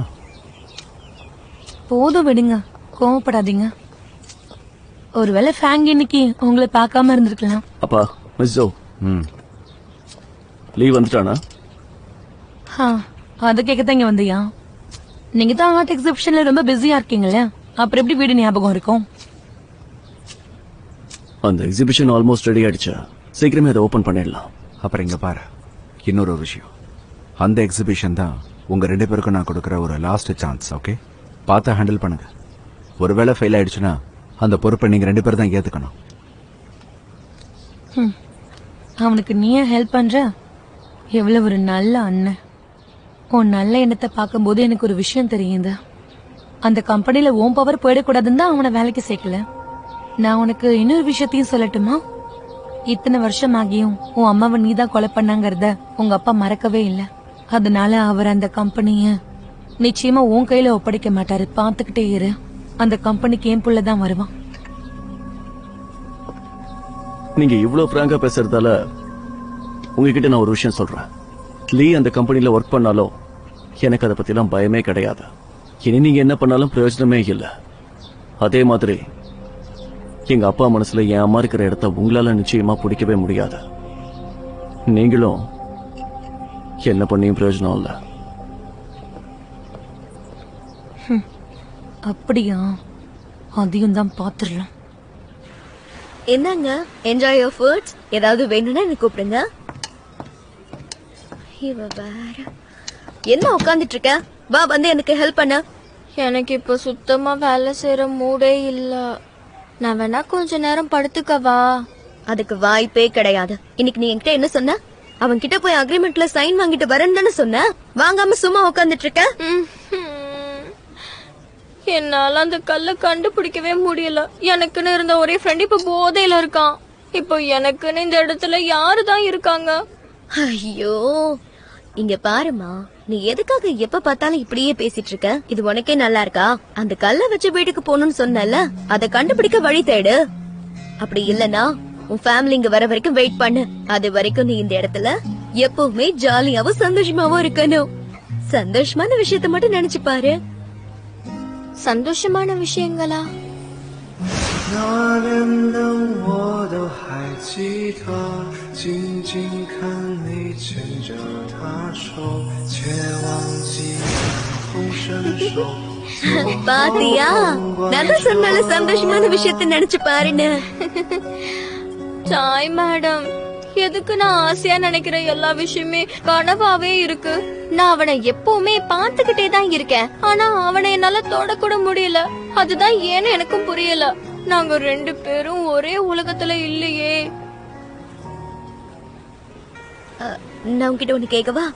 போதும் விடுங்க, கோவப்படாதீங்க. ஒருவேளை ஃபேங் இன்னைக்கு உங்களை பார்க்காம இருந்திருக்கலாம். அப்பா, மிஸ் ஜோ லீவ் வந்துட்டானா? அது கேட்கத்தான் இங்க வந்தியா? நீங்க தான் ஆர்ட் எக்ஸிபிஷன்ல ரொம்ப பிஸியா இருக்கீங்கல்ல, அப்புறம் எப்படி வீடு ஞாபகம் இருக்கும்? அந்த எக்ஸிபிஷன் ஆல்மோஸ்ட் ரெடி ஆயிடுச்சா? சீக்கிரமே அதை ஓபன் பண்ணிடலாம். அப்புறம் இங்க பாரு, இன்னொரு விஷயம். அந்த எக்ஸிபிஷன் தான் உங்க 2 பேருக்கும் நான் கொடுக்கற ஒரு லாஸ்ட் சான்ஸ். ஓகே, பார்த்து ஹேண்டில் பண்ணுங்க. ஒருவேளை ஃபெயில் ஆயிடுச்சுன்னா அந்த பொறுப்பை நீங்க 2 பேரும் தான் ஏத்துக்கணும். அவனுக்கு நீயே ஹெல்ப் பண்ற? எவ்வளவு ஒரு நல்ல அண்ணன். உன் நல்ல எண்ணத்தை பார்க்கும்போது எனக்கு ஒரு விஷயம் தெரியுது. அந்த கம்பெனில ஓன் பவர் போயிடக்கூடாதுன்னு தான் அவனை வேலைக்கு சேர்க்கல. நான் உனக்கு இன்னொரு விஷயத்தையும் சொல்லட்டுமா? இத்தனை வருஷம் ஆகியும் உன் அம்மாவை நீதான் கொலை பண்ணாங்கறத உங்க அப்பா மறக்கவே இல்லை. அதனால அவர் அந்த கம்பெனிய நிச்சயமா உன் கையில ஒப்படைக்க மாட்டாரு. பாத்துக்கிட்டே இரு. அந்த கம்பெனிக்கு என் புள்ளதான் வருவான். நீங்க இவ்வளவு பிராங்கா பேசுறதால உங்ககிட்ட நான் ஒரு விஷயம் சொல்றேன். லீ அந்த கம்பெனில ஒர்க் பண்ணாலோ எனக்கு அதை பத்திலாம் பயமே கிடையாது. இனி நீங்க என்ன பண்ணாலும் பிரயோஜனமே இல்லை. அதே மாதிரி எங்க அப்பா மனசுல என் அம்மா இருக்கிற இடத்த உங்களால நிச்சயமா பிடிக்கவே முடியாது. நீங்களும் என்ன பண்ணியும் பிரயோஜனம் இல்லை. அப்படியா? அதையும் தான் பாத்துடலாம். என்னங்க, என்ஜாய் யுவர் ஃபுட்ஸ். ஏதாவது வேணும்னா எனக்கு கூப்பிடுங்க. இவ வேற என்ன உட்கார்ந்துட்டு இருக்க? வா வந்து எனக்கு ஹெல்ப் பண்ண. எனக்கு இப்ப சுத்தமா வேலை செய்யற மூடே இல்ல. நான் வேணா கொஞ்ச நேரம் படுத்துக்கவா? அதுக்கு வாய்ப்பே கிடையாது. இன்னைக்கு நீ என்கிட்ட என்ன சொன்ன? அவன் கிட்ட போய் அக்ரிமெண்ட்ல சைன் வாங்கிட்டு வரேன்னு தானே சொன்ன. வாங்காம சும்மா உட்கார்ந்துட்டு இருக்க. என்னால அந்த கல்ல கண்டுபிடிக்கவே முடியல. எனக்குன்னு இருந்த ஒரே ஃப்ரெண்ட் இப்ப போதையில இருக்கான். இப்போ எனக்குன்னு இந்த இடத்துல யாருதான் இருக்காங்க? ஐயோ, இங்க பாருமா, நீ எதுக்காக எப்ப பார்த்தாலும் இப்படியே பேசிட்டு இருக்க? இது உனக்கே நல்லா இருக்கா? அந்த கல்ல வச்சு வீட்டுக்கு போகணும்னு சொன்னல, அதை கண்டுபிடிக்க வழி தேடு. அப்படி இல்லனா உன் ஃபேமிலி இங்க வர வரைக்கும் வெயிட் பண்ணு. அது வரைக்கும் நீ இந்த இடத்துல எப்பவுமே ஜாலியாவும் சந்தோஷமாவும் இருக்கணும். சந்தோஷமான விஷயத்த மட்டும் நினைச்சு பாரு. சந்தோஷமான விஷயங்களா?那年的我都还记得，静静看你牵着她手，却忘记同伸手。பாத்தியா, நான் தான் சொன்னால சந்தோஷமான விஷயத்த நினைச்சு பாருன்னு. சாய் மேடம், எதுக்கு நான் ஆசையா நினைக்கிற எல்லா விஷயமே கனவாவே இருக்கு. நான் அவனை எப்பவுமே பாத்துக்கிட்டே தான் இருக்கேன். ஆனா அவனை என்னால தொடக்கூட முடியல. அதுதான் ஏன்னு எனக்கும் புரியல. நாங்க 2 பேரும் ஒரே உலகத்துல இல்லையே. நான் உன்கிட்ட ஒண்ணு கேட்கவா?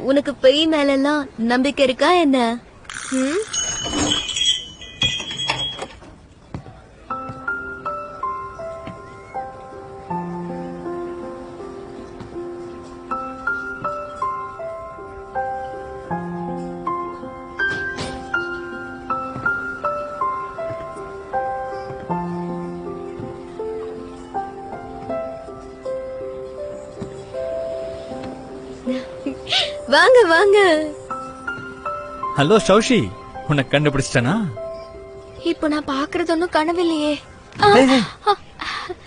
உனக்கு பெய் மேல எல்லாம் நம்பிக்கை இருக்கா என்ன? வாங்க வாங்க. ஹலோ சௌஷி, உன்னை கண்டுபிடிச்சிட்டனா? இப்போ நான் பாக்குறது ஒன்னும் கனவில்லையே.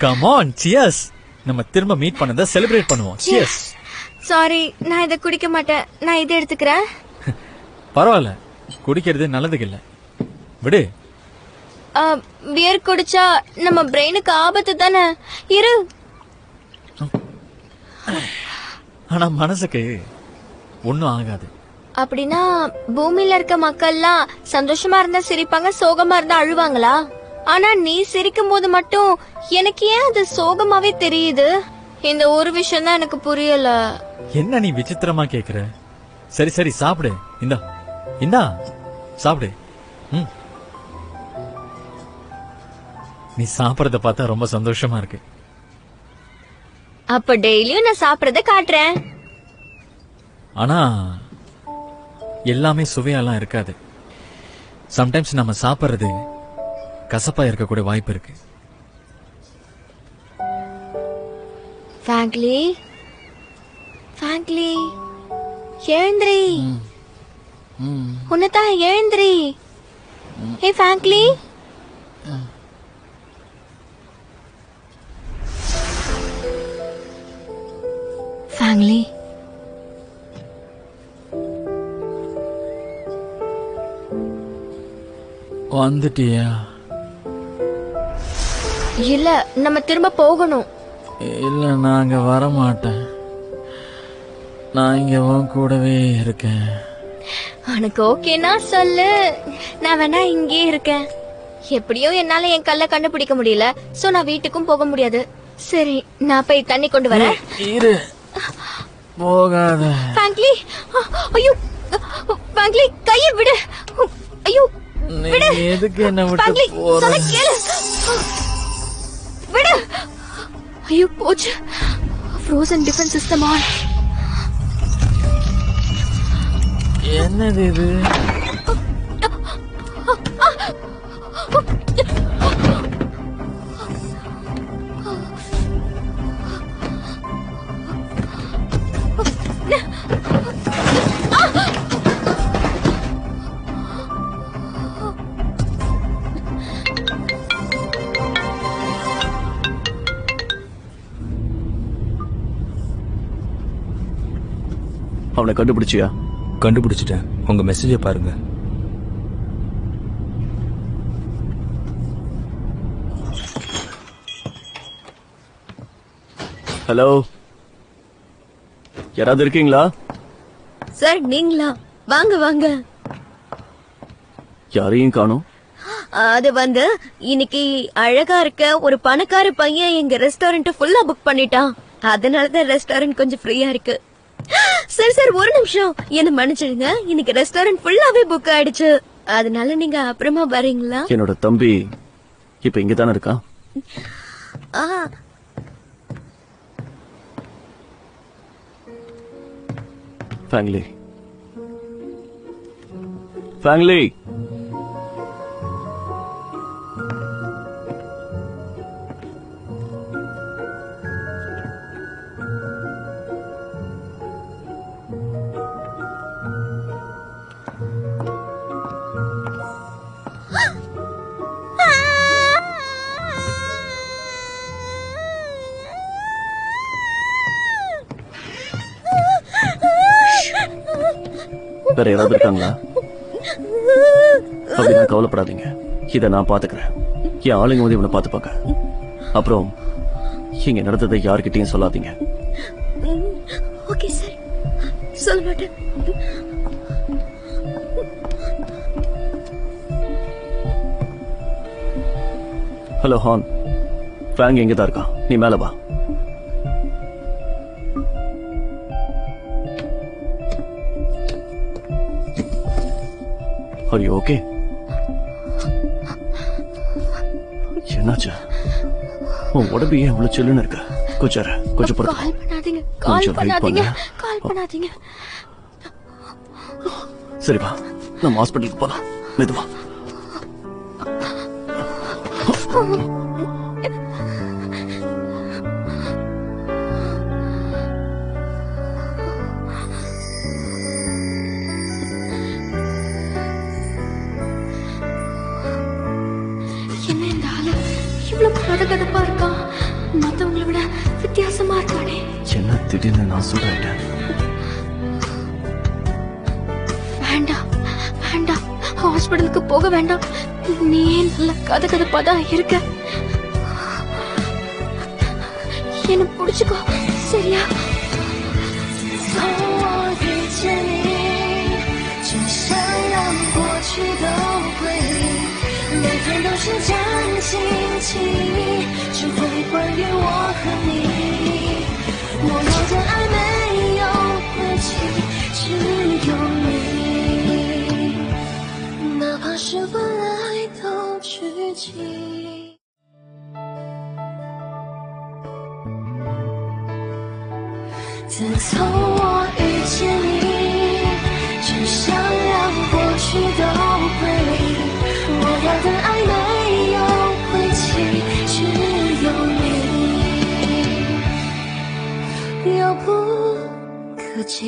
Come on, cheers. நம்ம திரும்ப மீட் பண்ணத செலிப்ரேட் பண்ணுவோம். சியர்ஸ். சாரி, நான் இத குடிக்க மாட்டேன். நான் இதை எடுத்துக்கிறேன். பரவாயில்ல, குடிக்கிறது நல்லதுக்கு இல்ல, விடு. பியர் குடிச்சா நம்ம பிரெயினுக்கு ஆபத்து தானே. இரு. ஆனா மனசுக்கு ஒண்ணும் ஆகாது. அப்படின்னா பூமியில இருக்க மக்கள்லாம் சந்தோஷமா இருந்தா சிரிப்பாங்க, சோகமா இருந்தா அழுவாங்களா? ஆனா நீ சிரிக்கும் போது மட்டும் எனக்கு ஏன் அது சோகமாவே தெரியுது? இந்த ஒரு விஷயம் தான் எனக்கு புரியல. என்ன நீ விசித்திரமா கேக்குற? சரி சரி, சாப்பிடு. இந்தா இந்தா சாப்பிடு. நீ சாப்பிடறத பார்த்தா ரொம்ப சந்தோஷமா இருக்கு. அப்ப டெய்லியும் நான் சாப்பிடறத காட்டுறேன். ஆனா எல்லாமே சுவையெல்லாம் இருக்காது. சம்டைம்ஸ் நம்ம சாப்பிடுறது கசப்பா இருக்கக்கூடிய வாய்ப்பு இருக்கு. ஃப்ராங்க்லி, ஃப்ராங்க்லி, எழுந்திரி. உன்னதான் எழுந்திரி. ஹே ஃப்ராங்க்லி. ஃப்ராங்க்லி, வந்துட்டியா? இல்ல, நம்ம திரும்ப போகணும். இல்ல, நான் அங்க வர மாட்டேன். நான் இங்க உன் கூடவே இருக்கேன். உனக்கு ஓகேனா சொல்லு, நான் வேணா இங்கே இருக்கேன். எப்படியும் என்னால என் கல்ல கண்டுபிடிக்க முடியல, சோ நான் வீட்டுக்கும் போக முடியாது. சரி, நான் போய் தண்ணி கொண்டு வரேன். இரு, போகாத. ஃப்ராங்க்லி, ஐயோ ஃப்ராங்க்லி, கையை விடு. ஐயோ விடு. எதுக்கு என்ன விட்டு ஃப்ராங்க்லி, போற? சொல்ல கேளு. விடு. ஐயோ போச்சு. Frozen defence system on. என்னது இது? அவனை கண்டுபிடிச்சியா? கண்டுபிடிச்சிட்டேன். உங்க மெசேஜை பாருங்க. ஹலோ, யாராவது இருக்கீங்களா? சார் நீங்களா? வாங்க வாங்க. யாரையும் காணோம். அது இன்னைக்கு அழகா இருக்க ஒரு பணக்கார பையன் எங்க ரெஸ்டாரண்ட் ஃபுல்லா புக் பண்ணிட்டான். அதனாலதான் ரெஸ்டாரண்ட் கொஞ்சம் ஃப்ரீயா இருக்கு. சரி சார், ஒரு நிமிஷம் என்ன மன்னிச்சிடுங்க. இன்னைக்கு ரெஸ்டாரண்ட் ஃபுல்லாவே புக் ஆயிடுச்சு. அதனால நீங்க அப்புறமா வரீங்களா? என்னோட தம்பி இப்ப இங்க தானே இருக்கான். ஃபேங்லி ஃபேங்லி வேற யாராவது இருக்காங்களா? அப்படின்னா கவலைப்படாதீங்க, இத நான் பாத்துக்கிறேன். என் ஆளுங்க வந்து இவனை பாத்துப்பாங்க. அப்புறம் இங்க நடந்ததை யாருக்கிட்டையும் சொல்லாதீங்க. ஓகே சார், சொல்ல மாட்டேன். ஹலோ ஹான், ஃபேங் எங்கதான் இருக்கான்? நீ மேல வா. Are you okay? என்னாச்சு? உன் உடம்பு ஏன் இவ்வளவு சில்லுன்னு இருக்க? கொஞ்சம் பொறுத்து. கால் பண்ணாதீங்க, கால் பண்ணாதீங்க, கால் பண்ணாதீங்க. சரி வா, நம்ம ஹாஸ்பிட்டலுக்கு போலாம். மெதுவா. என்ன இந்த ஆளு இவ்வளவு கதகதப்பா இருக்கா? மத்தவங்களை விட வித்தியாசமா இருக்கானே. என்ன திடீர்னு நான் சொல்றேன். வேண்டாம் வேண்டாம், ஹாஸ்பிட்டலுக்கு போக வேண்டாம். நீ நல்ல கதகதப்பா தான் இருக்க. என்ன புடிச்சுக்கோ, சரியா?每天都是将近亲密，只会关于我和你。我要的爱没有归期，只有你。哪怕是本来都知己。自从我遇见你，只想让过去都归零。我要的爱没有归期，只有你。遥不可及，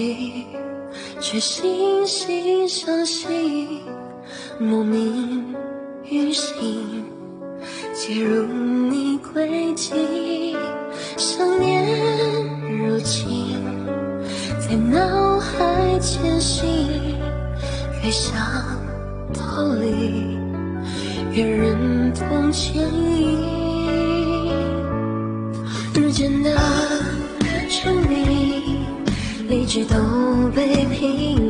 却惺惺相惜，莫名于心，介入你轨迹。想念如今在脑海前行，越想逃离，越忍痛牵引。日渐的疏离，理智都被屏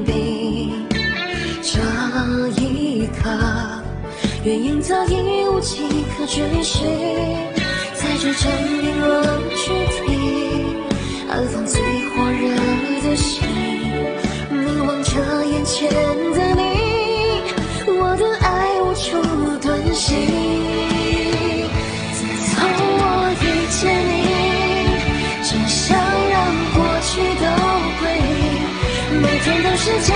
蔽。这一刻，原因早已无迹可追寻，在这争辩论据地，安放最火热的心，凝望着眼前的你，我的爱无处遁形。自从我遇见你，只想让过去都归零，每天都是将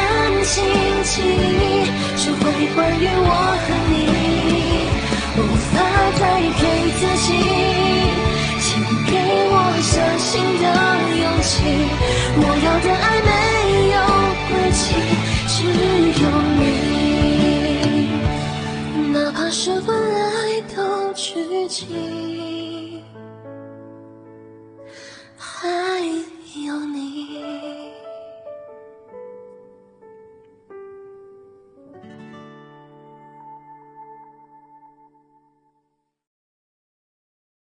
近亲密，只会关于我和你，无法再骗自己，请给我相信的勇气。我要的爱